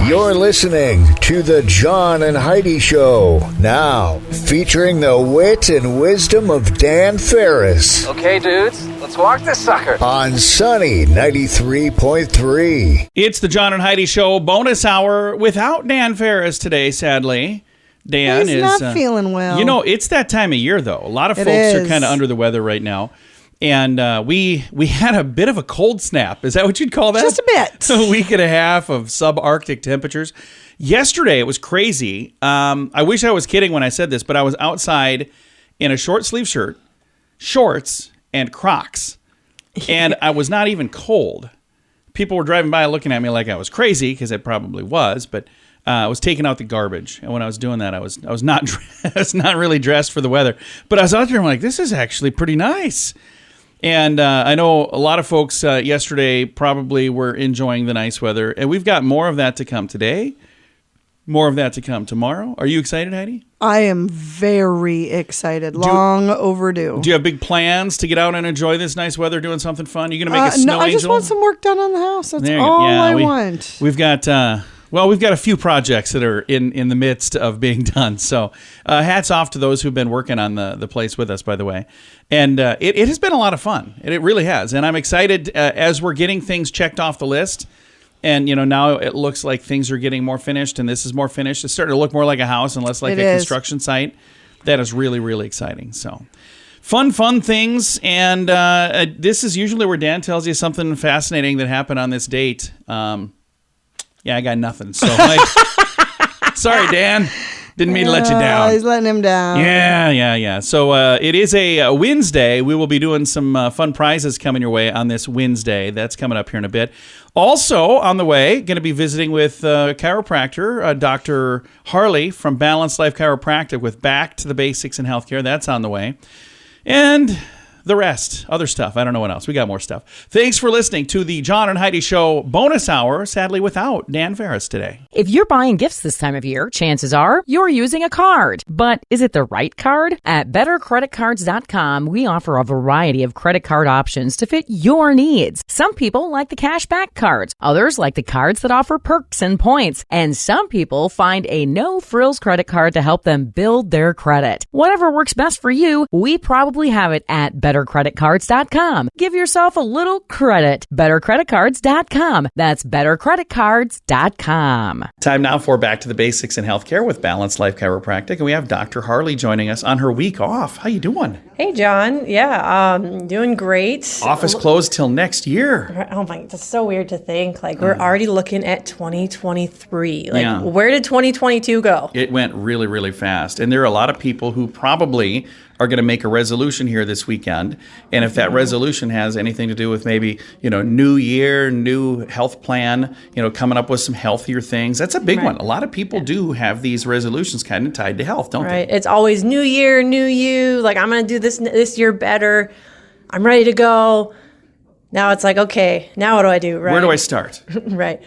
You're listening to The John and Heidi Show. Now, featuring the wit and wisdom of Dan Ferris. Okay, dudes, let's walk this sucker. On Sunny 93.3. It's the John and Heidi Show bonus hour without Dan Ferris today, sadly. Dan He's is not feeling well. You know, it's that time of year, though. A lot of folks are kind of under the weather right now. And we had a bit of a cold snap. Is that what you'd call that? Just a bit. A week and a half of subarctic temperatures. Yesterday, it was crazy. I wish I was kidding when I said this, but I was outside in a short sleeve shirt, shorts, and Crocs. And I was not even cold. People were driving by looking at me like I was crazy, because it probably was, but I was taking out the garbage. And when I was doing that, I was not I was not really dressed for the weather. But I was out there and I'm like, this is actually pretty nice. And I know a lot of folks yesterday probably were enjoying the nice weather. And we've got more of that to come today. More of that to come tomorrow. Are you excited, Heidi? I am very excited. Long overdue. Do you have big plans to get out and enjoy this nice weather doing something fun? You going to make a snow angel? No, I just want some work done on the house. That's all I want. We've got... we've got a few projects that are in the midst of being done. So hats off to those who've been working on the place with us, by the way. And it has been a lot of fun. It really has. And I'm excited as we're getting things checked off the list. And, you know, now it looks like things are getting more finished and this is more finished. It's starting to look more like a house and less like a construction site. That is really, really exciting. So fun things. And this is usually where Dan tells you something fascinating that happened on this date. Yeah, I got nothing. So, sorry, Dan. Didn't mean to let you down. He's letting him down. Yeah. So it is a Wednesday. We will be doing some fun prizes coming your way on this Wednesday. That's coming up here in a bit. Also on the way, going to be visiting with chiropractor, Dr. Harley from Balanced Life Chiropractic with Back to the Basics in Healthcare. That's on the way. And the rest, other stuff. I don't know what else. We got more stuff. Thanks for listening to the John and Heidi Show bonus hour, sadly without Dan Ferris today. If you're buying gifts this time of year, chances are you're using a card. But is it the right card? At bettercreditcards.com, we offer a variety of credit card options to fit your needs. Some people like the cashback cards. Others like the cards that offer perks and points. And some people find a no-frills credit card to help them build their credit. Whatever works best for you, we probably have it at bettercreditcards.com. Give yourself a little credit. bettercreditcards.com. That's bettercreditcards.com. Time now for Back to the Basics in Healthcare with Balanced Life Chiropractic. And we have Dr. Harley joining us on her week off. How you doing? Hey, John. Yeah, doing great. Office closed till next year. Oh, my, that's so weird to think. Like, we're already looking at 2023. Like, where did 2022 go? It went really, really fast. And there are a lot of people who probably are going to make a resolution here this weekend. And if that resolution has anything to do with maybe, you know, new year, new health plan, you know, coming up with some healthier things, that's a big one. A lot of people do have these resolutions kind of tied to health, don't they? It's always new year, new you. Like, I'm going to do this year better. I'm ready to go. Now it's like, okay, now what do I do? Right? Where do I start? Right.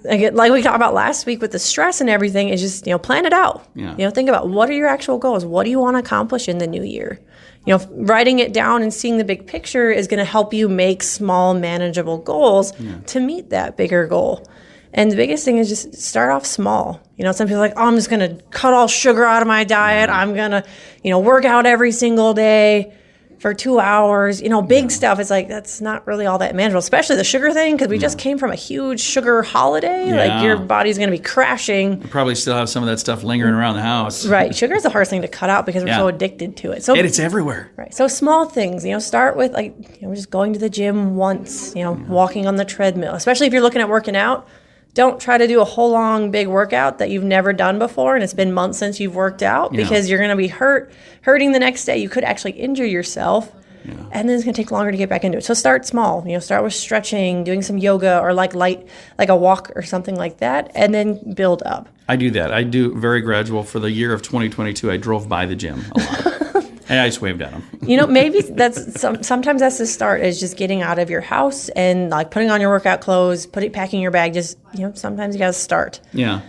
Like we talked about last week with the stress and everything, is just, you know, plan it out. Yeah. You know, think about what are your actual goals? What do you want to accomplish in the new year? You know, writing it down and seeing the big picture is going to help you make small, manageable goals to meet that bigger goal. And the biggest thing is just start off small. You know, some people are like, oh, I'm just going to cut all sugar out of my diet. I'm going to, you know, work out every single day for 2 hours, you know, big stuff. It's like, that's not really all that manageable, especially the sugar thing, because we just came from a huge sugar holiday. Like, your body's going to be crashing. You probably still have some of that stuff lingering around the house. Right. Sugar is the hardest thing to cut out because we're so addicted to it. So, and it's everywhere. Right. So small things, you know, start with, like, you know, just going to the gym once, you know, walking on the treadmill, especially if you're looking at working out. Don't try to do a whole long big workout that you've never done before and it's been months since you've worked out, because you're going to be hurting the next day. You could actually injure yourself, and then it's going to take longer to get back into it. So start small. You know, start with stretching, doing some yoga, or like a walk or something like that, and then build up. I do that. I do very gradual. For the year of 2022, I drove by the gym a lot. And I just waved at them. You know, maybe sometimes that's the start, is just getting out of your house and, like, putting on your workout clothes, packing your bag. Just, you know, sometimes you got to start. Yeah.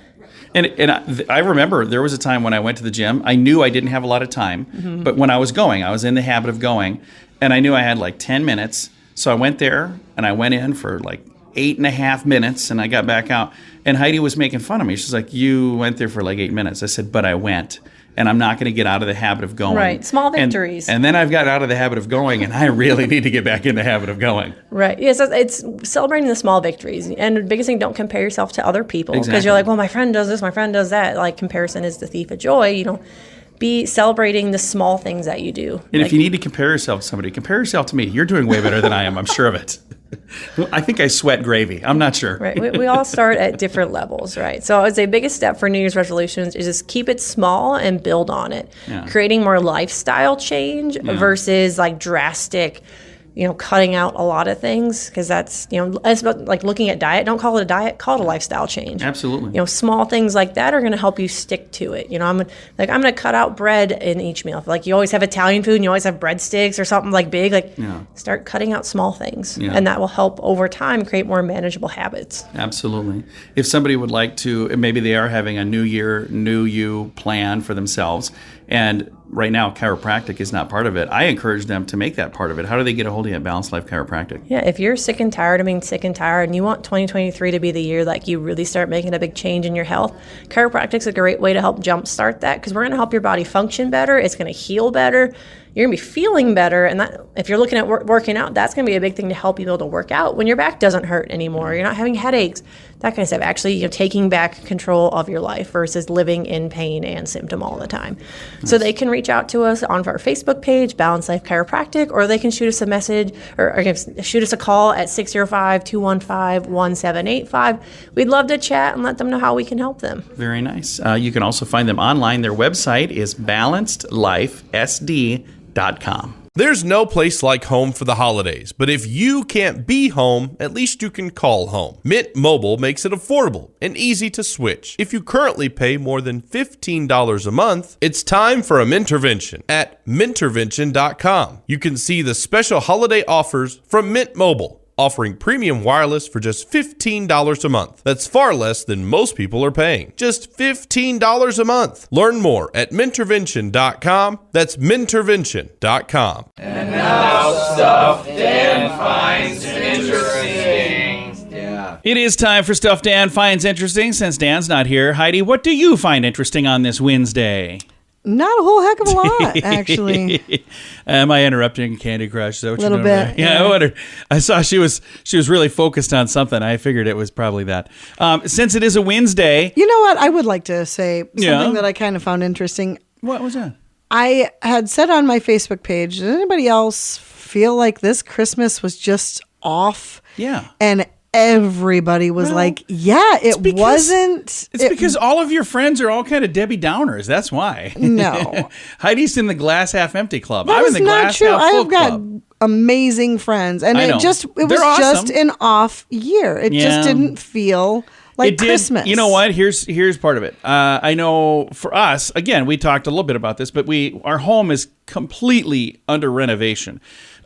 And I remember there was a time when I went to the gym. I knew I didn't have a lot of time, but when I was going, I was in the habit of going, and I knew I had like 10 minutes. So I went there and I went in for like 8.5 minutes, and I got back out. And Heidi was making fun of me. She's like, you went there for like 8 minutes. I said, but I went. And I'm not going to get out of the habit of going. Right. Small victories. And then I've got out of the habit of going, and I really need to get back in the habit of going. Right. Yes, it's celebrating the small victories. And the biggest thing, don't compare yourself to other people. Because you're like, well, my friend does this, my friend does that. Like, comparison is the thief of joy. Be celebrating the small things that you do. And if you need to compare yourself to somebody, compare yourself to me. You're doing way better than I am. I'm sure of it. I think I sweat gravy. I'm not sure. Right. We all start at different levels, right? So I would say biggest step for New Year's resolutions is just keep it small and build on it. Yeah. Creating more lifestyle change versus like drastic, cutting out a lot of things, because that's, it's about like looking at diet. Don't call it a diet, call it a lifestyle change. Absolutely. Small things like that are going to help you stick to it. I'm going to cut out bread in each meal. Like you always have Italian food and you always have breadsticks or something like big, start cutting out small things, and that will help over time create more manageable habits. Absolutely. If somebody would like to, maybe they are having a new year, new you plan for themselves, and right now chiropractic is not part of it, I encourage them to make that part of it. How do they get a hold of you at Balanced Life Chiropractic? Yeah, if you're sick and tired of being sick and tired and you want 2023 to be the year like you really start making a big change in your health, chiropractic's a great way to help jumpstart that, because we're going to help your body function better. It's going to heal better. You're going to be feeling better. And that, if you're looking at working out, that's going to be a big thing to help you be able to work out when your back doesn't hurt anymore. You're not having headaches, that kind of stuff. Actually, taking back control of your life versus living in pain and symptom all the time. Nice. So they can reach out to us on our Facebook page, Balanced Life Chiropractic, or they can shoot us a message or shoot us a call at 605-215-1785. We'd love to chat and let them know how we can help them. Very nice. You can also find them online. Their website is balancedlifesd.com. There's no place like home for the holidays, but if you can't be home, at least you can call home. Mint Mobile makes it affordable and easy to switch. If you currently pay more than $15 a month, it's time for a Mintervention at Mintervention.com. You can see the special holiday offers from Mint Mobile, offering premium wireless for just $15 a month. That's far less than most people are paying. Just $15 a month. Learn more at Mintervention.com. That's Mintervention.com. And now stuff Dan finds interesting. Yeah. It is time for Stuff Dan Finds Interesting. Since Dan's not here, Heidi, what do you find interesting on this Wednesday? Not a whole heck of a lot, actually. Am I interrupting Candy Crush? Is that what a little you're doing bit. Yeah, I wondered. I saw she was really focused on something. I figured it was probably that. Since it is a Wednesday. You know what? I would like to say something that I kind of found interesting. What was that? I had said on my Facebook page, does anybody else feel like this Christmas was just off? Yeah. And everybody was like, yeah, it wasn't. It's because all of your friends are all kind of Debbie Downers. That's why. No. Heidi's in the glass half empty club. That I'm in is the not glass true. half full I've got club. amazing friends. And I know. it was They're just awesome. an off year. It just didn't feel like Christmas. You know what? Here's part of it. I know for us, again, we talked a little bit about this, but our home is completely under renovation.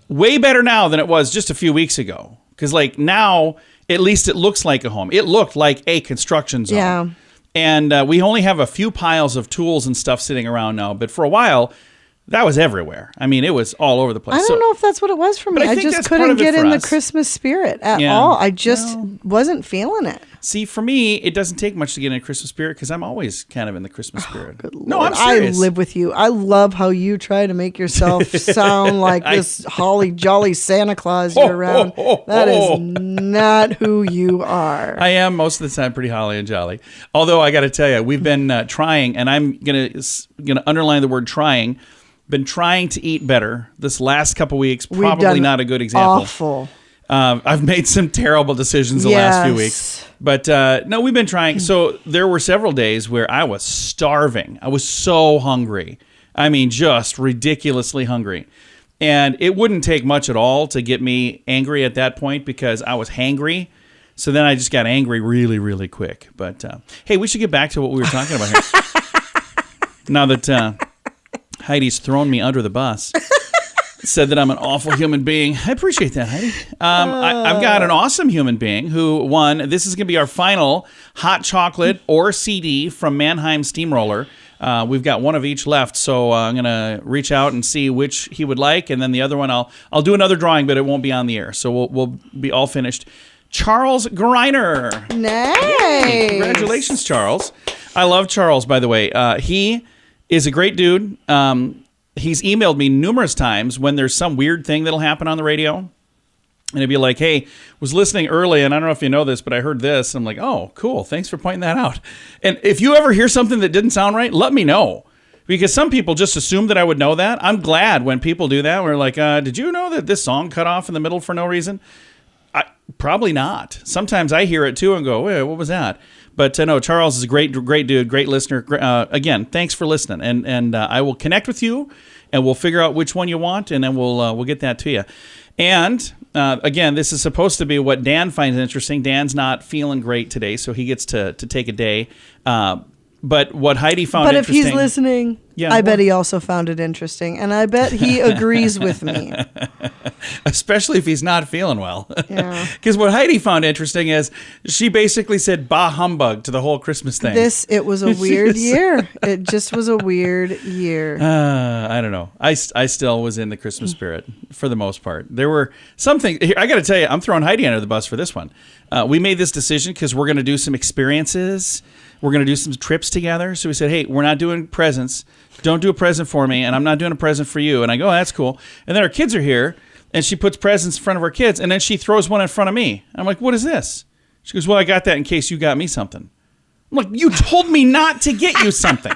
Way better now than it was just a few weeks ago. Because now, at least it looks like a home. It looked like a construction zone. Yeah. And we only have a few piles of tools and stuff sitting around now. But for a while, that was everywhere. I mean, it was all over the place. I don't know if that's what it was for me. I just couldn't get in the Christmas spirit at all. I just wasn't feeling it. See, for me, it doesn't take much to get in a Christmas spirit because I'm always kind of in the Christmas spirit. Good Lord. No, I'm serious. I live with you. I love how you try to make yourself sound like this holly jolly Santa Claus year round. That is not who you are. I am most of the time pretty holly and jolly. Although I got to tell you, we've been trying, and I'm gonna underline the word trying. Been trying to eat better this last couple weeks. Probably not a good example. Awful. I've made some terrible decisions the last few weeks. But no, we've been trying. So there were several days where I was starving. I was so hungry. I mean, just ridiculously hungry. And it wouldn't take much at all to get me angry at that point because I was hangry. So then I just got angry really, really quick. But hey, we should get back to what we were talking about here. Now that Heidi's thrown me under the bus. Said that I'm an awful human being. I appreciate that, Heidi. I've got an awesome human being who won. This is going to be our final hot chocolate or CD from Mannheim Steamroller. We've got one of each left, so I'm going to reach out and see which he would like, and then the other one I'll do another drawing, but it won't be on the air, so we'll be all finished. Charles Greiner. Nice. Congratulations, Charles. I love Charles, by the way. He is a great dude. He's emailed me numerous times when there's some weird thing that'll happen on the radio. And it'd be like, hey, was listening early, and I don't know if you know this, but I heard this. I'm like, oh, cool. Thanks for pointing that out. And if you ever hear something that didn't sound right, let me know. Because some people just assume that I would know that. I'm glad when people do that. We're like, did you know that this song cut off in the middle for no reason? Probably not. Sometimes I hear it too and go, wait, what was that? But no, Charles is a great dude, great listener. Again, thanks for listening. And I will connect with you, and we'll figure out which one you want, and then we'll get that to you. And again, this is supposed to be what Dan finds interesting. Dan's not feeling great today, so he gets to take a day. But what Heidi found interesting... But if he's listening, I bet he also found it interesting. And I bet he agrees with me. Especially if he's not feeling well. Yeah. Because what Heidi found interesting is she basically said bah humbug to the whole Christmas thing. It was a weird year. It just was a weird year. I don't know. I still was in the Christmas spirit for the most part. There were some things... I got to tell you, I'm throwing Heidi under the bus for this one. We made this decision because we're going to do some experiences. We're going to do some trips together. So we said, hey, we're not doing presents. Don't do a present for me, and I'm not doing a present for you. And I go, oh, that's cool. And then our kids are here, and she puts presents in front of our kids, and then she throws one in front of me. And I'm like, what is this? She goes, well, I got that in case you got me something. I'm like, you told me not to get you something.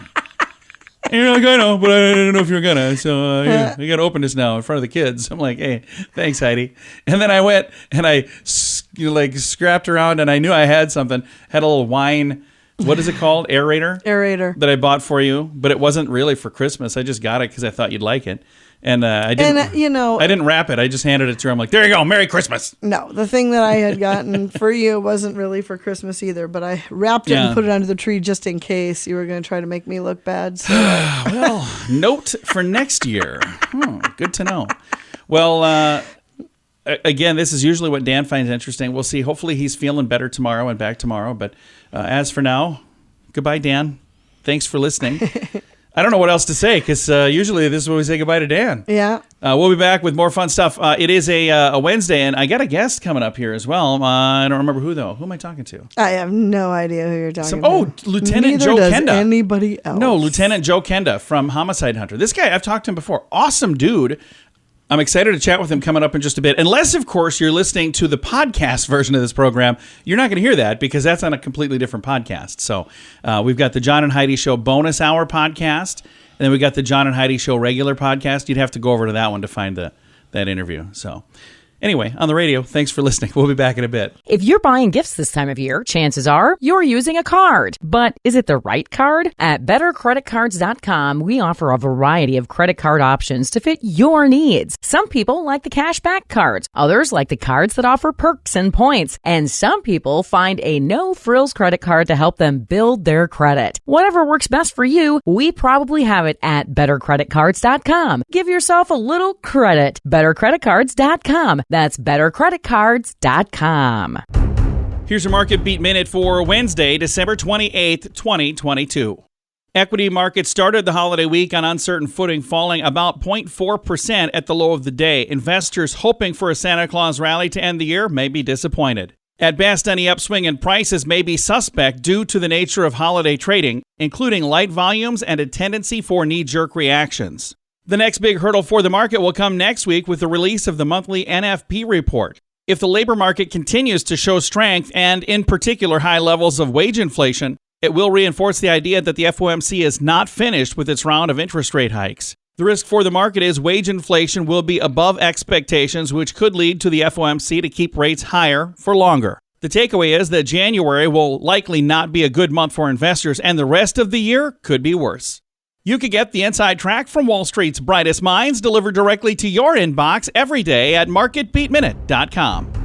And you're like, I know, but I didn't know if you were gonna. So you got to open this now in front of the kids. I'm like, hey, thanks, Heidi. And then I went and I scrapped around, and I knew I had something. Had a little wine. What is it called? Aerator. That I bought for you, but it wasn't really for Christmas. I just got it because I thought you'd like it. And I didn't. And, I didn't wrap it. I just handed it to her. I'm like, there you go, Merry Christmas. No, the thing that I had gotten for you wasn't really for Christmas either. But I wrapped it and put it under the tree just in case you were going to try to make me look bad. So. Well, note for next year. Good to know. Well. Again, this is usually what Dan finds interesting. We'll see. Hopefully he's feeling better tomorrow and back tomorrow. But as for now, goodbye, Dan. Thanks for listening. I don't know what else to say because usually this is when we say goodbye to Dan. Yeah. We'll be back with more fun stuff. It is a Wednesday, and I got a guest coming up here as well. I don't remember who, though. Who am I talking to? I have no idea who you're talking to. Oh, Lieutenant Neither Joe does Kenda. Anybody else. No, Lieutenant Joe Kenda from Homicide Hunter. This guy, I've talked to him before. Awesome dude. I'm excited to chat with him coming up in just a bit. Unless, of course, you're listening to the podcast version of this program. You're not going to hear that because that's on a completely different podcast. So we've got the John and Heidi Show bonus hour podcast, and then we got the John and Heidi Show regular podcast. You'd have to go over to that one to find that interview. So anyway, on the radio, thanks for listening. We'll be back in a bit. If you're buying gifts this time of year, chances are you're using a card. But is it the right card? At bettercreditcards.com, we offer a variety of credit card options to fit your needs. Some people like the cashback cards. Others like the cards that offer perks and points. And some people find a no-frills credit card to help them build their credit. Whatever works best for you, we probably have it at bettercreditcards.com. Give yourself a little credit. bettercreditcards.com. That's bettercreditcards.com. Here's your Market Beat Minute for Wednesday, December 28th, 2022. Equity markets started the holiday week on uncertain footing, falling about 0.4% at the low of the day. Investors hoping for a Santa Claus rally to end the year may be disappointed. At best, any upswing in prices may be suspect due to the nature of holiday trading, including light volumes and a tendency for knee-jerk reactions. The next big hurdle for the market will come next week with the release of the monthly NFP report. If the labor market continues to show strength and, in particular, high levels of wage inflation, it will reinforce the idea that the FOMC is not finished with its round of interest rate hikes. The risk for the market is wage inflation will be above expectations, which could lead to the FOMC to keep rates higher for longer. The takeaway is that January will likely not be a good month for investors, and the rest of the year could be worse. You can get the inside track from Wall Street's brightest minds delivered directly to your inbox every day at marketbeatminute.com.